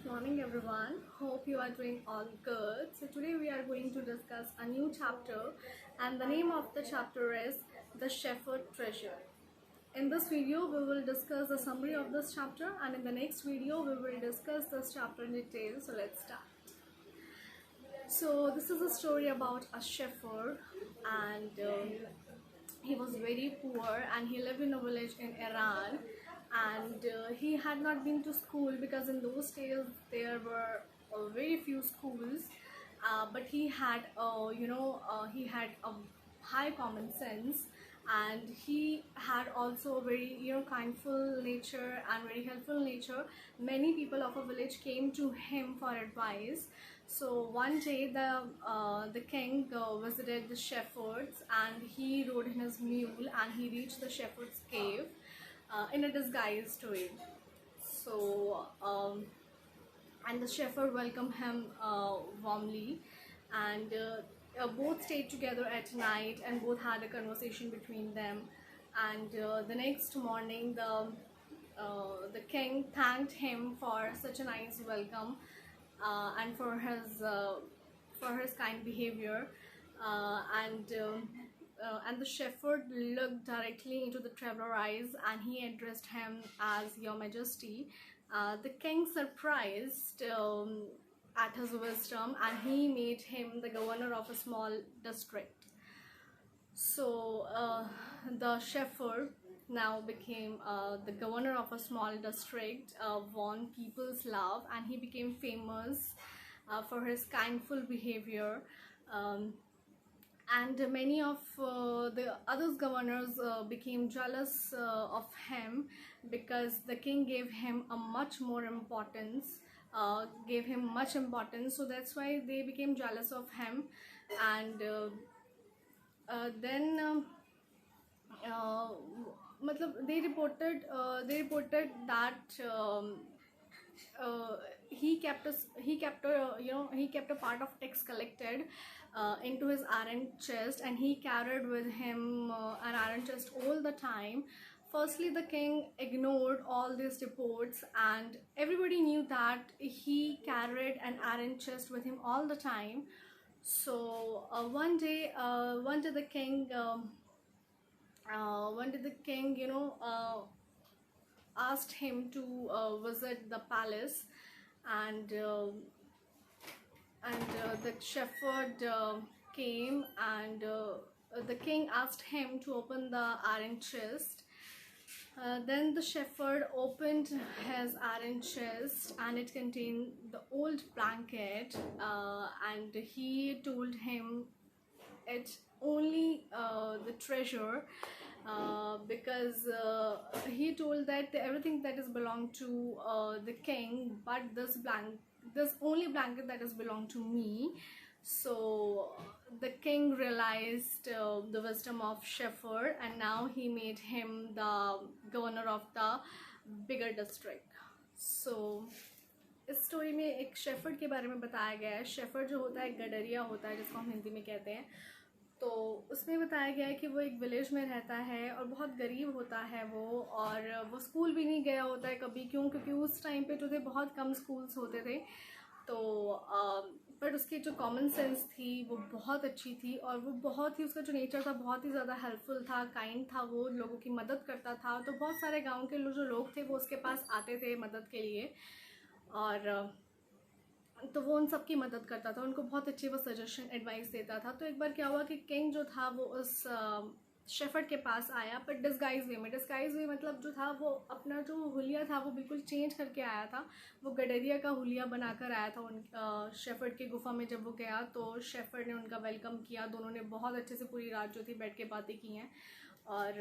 Morning everyone, hope you are doing all good. So today we are going to discuss a new chapter, and the name of the chapter is The Shepherd Treasure. In this video we will discuss the summary of this chapter, and in the next video we will discuss this chapter in detail. So let's start. So this is a story about a shepherd, and he was very poor and he lived in a village in Iran, and he had not been to school because in those days there were very few schools, but he had he had a high common sense, and he had also a very kindful nature and very helpful nature. Many people of a village came to him for advice. So one day the king visited the shepherds, and he rode in his mule and he reached the shepherd's cave in a disguised way. So and the shepherd welcomed him warmly, and both stayed together at night and both had a conversation between them. And the next morning the king thanked him for such a nice welcome, and for his kind behavior, and the shepherd looked directly into the traveler's eyes and he addressed him as Your Majesty. The king surprised at his wisdom, and he made him the governor of a small district. So the shepherd now became the governor of a small district, won people's love, and he became famous for his kindful behavior. And many of the other governors became jealous of him because the king gave him a much more importance, much importance. So that's why they became jealous of him. And then they reported that he kept a part of tax collected into his iron chest, and he carried with him an iron chest all the time. Firstly, the king ignored all these reports, and everybody knew that he carried an iron chest with him all the time. So one day the king asked him to visit the palace, and the shepherd came, and the king asked him to open the iron chest. Then the shepherd opened his iron chest, and it contained the old blanket, and he told him it's only the treasure, because he told that everything that is belonged to the king, but this only blanket that is belonged to me. So the king realized the wisdom of shepherd, and now he made him the governor of the bigger district. So इस story में एक shepherd के बारे में बताया गया है. Shepherd जो होता है एक गडरिया होता है, जिसको हम हिंदी में कहते हैं. तो उसमें बताया गया है कि वो एक विलेज में रहता है और बहुत गरीब होता है वो, और वो स्कूल भी नहीं गया होता है कभी. क्योंकि उस टाइम पे जो थे बहुत कम स्कूल्स होते थे. तो बट उसकी जो कॉमन सेंस थी वो बहुत अच्छी थी, और वो बहुत ही, उसका जो नेचर था बहुत ही ज़्यादा हेल्पफुल था, काइंड था, वो लोगों की मदद करता था. तो बहुत सारे गाँव के जो लोग थे वो उसके पास आते थे मदद के लिए, और तो वो उन सब की मदद करता था, उनको बहुत अच्छी वो सजेशन एडवाइस देता था. तो एक बार क्या हुआ कि किंग जो था वो उस शेफर्ड के पास आया, पर डिस्गाइज वे मतलब जो था वो अपना जो हुलिया था वो बिल्कुल चेंज करके आया था. वो गडरिया का हुलिया बनाकर आया था उन शेफर्ड के गुफा में. जब वो गया तो शेफर्ड ने उनका वेलकम किया. दोनों ने बहुत अच्छे से पूरी रात जो थी बैठ के बातें की हैं. और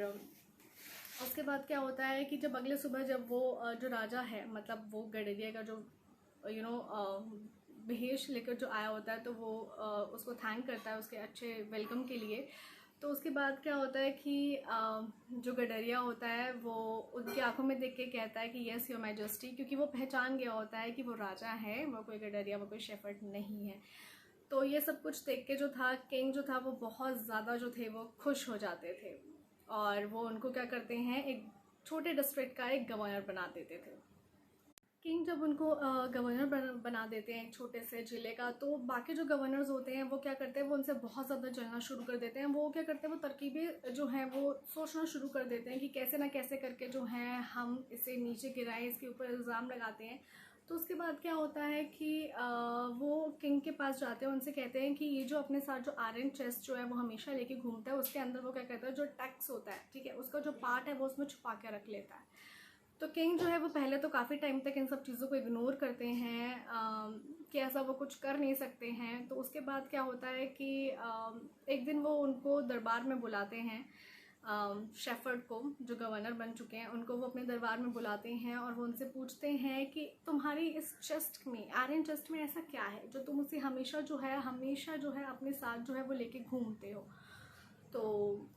उसके बाद क्या होता है कि जब अगले सुबह जब वो जो राजा है, मतलब वो गडरिया का जो महेश लेकर जो आया होता है, तो वो उसको थैंक करता है उसके अच्छे वेलकम के लिए. तो उसके बाद क्या होता है कि जो गडरिया होता है वो उनकी आंखों में देख के कहता है कि यस योर मैजेस्टी, क्योंकि वो पहचान गया होता है कि वो राजा है, वो कोई गडरिया, वो कोई शेफर्ड नहीं है. तो ये सब कुछ देख के जो था किंग जो था वो बहुत ज़्यादा जो थे वो खुश हो जाते थे, और वो उनको क्या करते हैं, एक छोटे डिस्ट्रिक्ट का एक गवर्नर बना देते थे. किंग जब उनको गवर्नर बना देते हैं एक छोटे से ज़िले का, तो बाकी जो गवर्नर्स होते हैं वो क्या करते हैं, वो उनसे बहुत ज़्यादा जलना शुरू कर देते हैं। वो क्या करते हैं, वो तरकीबें जो हैं वो सोचना शुरू कर देते हैं कि कैसे ना कैसे करके जो है हम इसे नीचे गिराएं, इसके ऊपर इल्ज़ाम लगाते हैं। तो उसके बाद क्या होता है कि वो किंग के पास जाते हैं, उनसे कहते हैं कि ये जो अपने साथ जो आयरन चेस्ट जो है वो हमेशा लेके घूमता है, उसके अंदर वो क्या कहता है, जो टैक्स होता है, ठीक है, उसका जो पार्ट है वो उसमें छुपा के रख लेता है। तो किंग जो है वो पहले तो काफ़ी टाइम तक इन सब चीज़ों को इग्नोर करते हैं कि ऐसा वो कुछ कर नहीं सकते हैं। तो उसके बाद क्या होता है कि एक दिन वो उनको दरबार में बुलाते हैं, शेफर्ड को, जो गवर्नर बन चुके हैं, उनको वो अपने दरबार में बुलाते हैं और वो उनसे पूछते हैं कि तुम्हारी इस चेस्ट में, आयरन चेस्ट में ऐसा क्या है जो तुम उसे हमेशा जो है अपने साथ जो है वो लेके घूमते हो। तो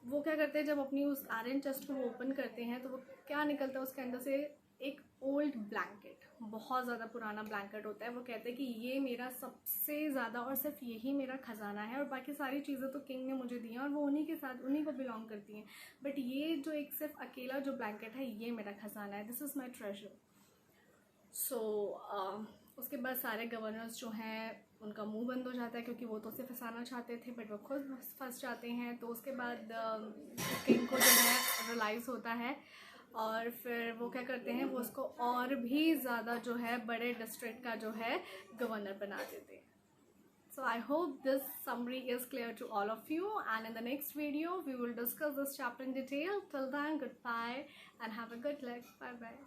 वो क्या करते हैं, जब अपनी उस आयरन चेस्ट को वो ओपन करते हैं तो वो क्या निकलता है उसके अंदर से, एक ओल्ड ब्लैंकेट, बहुत ज़्यादा पुराना ब्लैंकेट होता है। वो कहते हैं कि ये मेरा सबसे ज़्यादा और सिर्फ यही मेरा ख़जाना है, और बाकी सारी चीज़ें तो किंग ने मुझे दी हैं और वो उन्हीं के साथ उन्हीं को बिलोंग करती हैं, बट ये जो एक सिर्फ अकेला जो ब्लैंकेट है ये मेरा ख़जाना है, दिस इज़ माई ट्रेजर। सो उसके बाद सारे गवर्नर्स जो हैं उनका मुंह बंद हो जाता है, क्योंकि वो तो उसे फंसाना चाहते थे बट वो खुद फंस जाते हैं। तो उसके बाद किंग को जो है रियलाइज़ होता है, और फिर वो क्या करते हैं, वो उसको और भी ज़्यादा जो है बड़े डिस्ट्रिक्ट का जो है गवर्नर बना देते हैं। So I hope this summary is clear to all of you, and in the next video we will discuss this chapter in detail. Till then, goodbye and have a good luck. Bye bye.